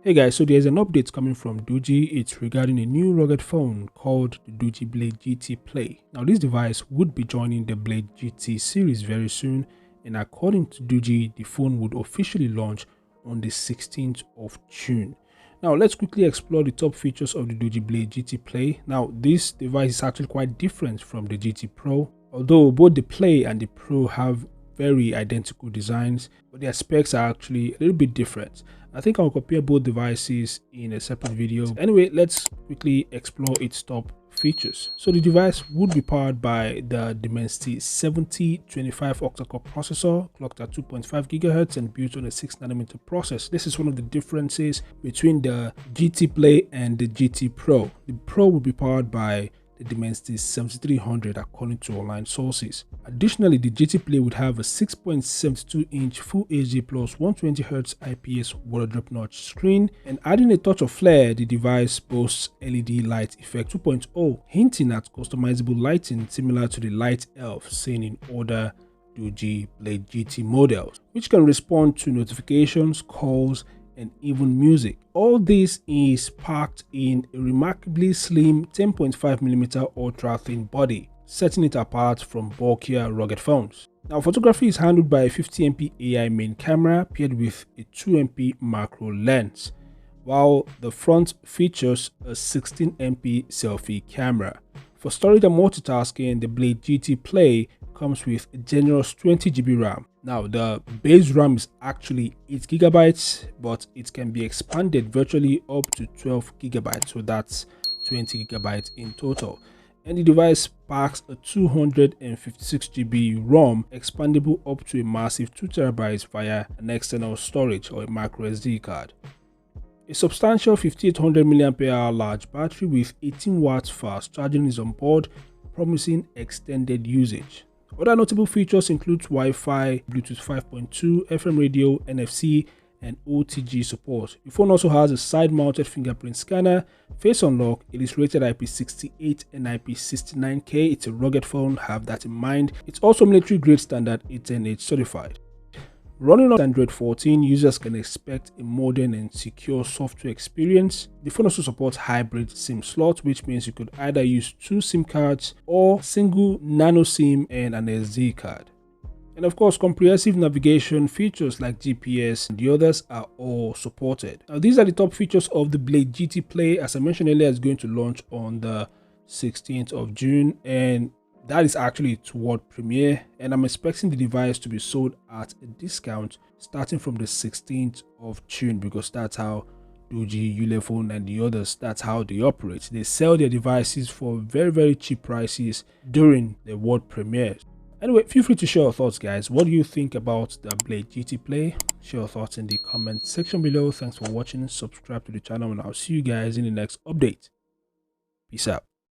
Hey guys, so there's an update coming from Doogee. It's regarding a new rugged phone called the Doogee Blade GT Play. Now this device would be joining the Blade GT series very soon, and according to Doogee, the phone would officially launch on the 16th of June. Now let's quickly explore the top features of the Doogee Blade GT Play. Now this device is actually quite different from the GT Pro, although both the Play and the Pro have very identical designs, but their specs are actually a little bit different. I think I'll compare both devices in a separate video. Anyway, let's quickly explore its top features. So the device would be powered by the Dimensity 7025 octa-core processor, clocked at 2.5 GHz and built on a 6nm process. This is one of the differences between the GT Play and the GT Pro. The Pro will be powered by the Dimensity 7300 according to online sources. Additionally, the GT Play would have a 6.72-inch Full HD plus 120Hz IPS water drop notch screen, and adding a touch of flair, the device boasts LED Light Effect 2.0, hinting at customizable lighting similar to the Light Elf seen in other Doogee Blade GT models, which can respond to notifications, calls, and even music. All this is packed in a remarkably slim 10.5mm ultra thin body, setting it apart from bulkier rugged phones. Now photography is handled by a 50MP AI main camera paired with a 2MP macro lens, while the front features a 16MP selfie camera. For storage and multitasking, the Blade GT Play comes with a generous 20GB RAM. Now the base RAM is actually 8GB, but it can be expanded virtually up to 12GB, so that's 20GB in total. And the device packs a 256GB ROM, expandable up to a massive 2TB via an external storage or a micro SD card. A substantial 5800 mAh large battery with 18 watts fast charging is on board, promising extended usage. Other notable features include Wi-Fi, Bluetooth 5.2, FM radio, NFC, and OTG support. The phone also has a side-mounted fingerprint scanner, face unlock. It is rated IP68 and IP69K. It's a rugged phone, have that in mind. It's also military-grade standard 810H certified. Running on Android 14, users can expect a modern and secure software experience. The phone also supports hybrid SIM slot, which means you could either use 2 SIM cards or single nano SIM and an SD card. And of course, comprehensive navigation features like GPS and the others are all supported. Now, these are the top features of the Blade GT Play. As I mentioned earlier, it's going to launch on the 16th of June, and that is actually its world premiere, and I'm expecting the device to be sold at a discount starting from the 16th of June, because that's how Doogee, Ulefone and the others, that's how they operate. They sell their devices for very cheap prices during the world premiere. Anyway, feel free to share your thoughts, guys. What do you think about the Blade GT Play? Share your thoughts in the comment section below. Thanks for watching. Subscribe to the channel, and I'll see you guys in the next update. Peace out.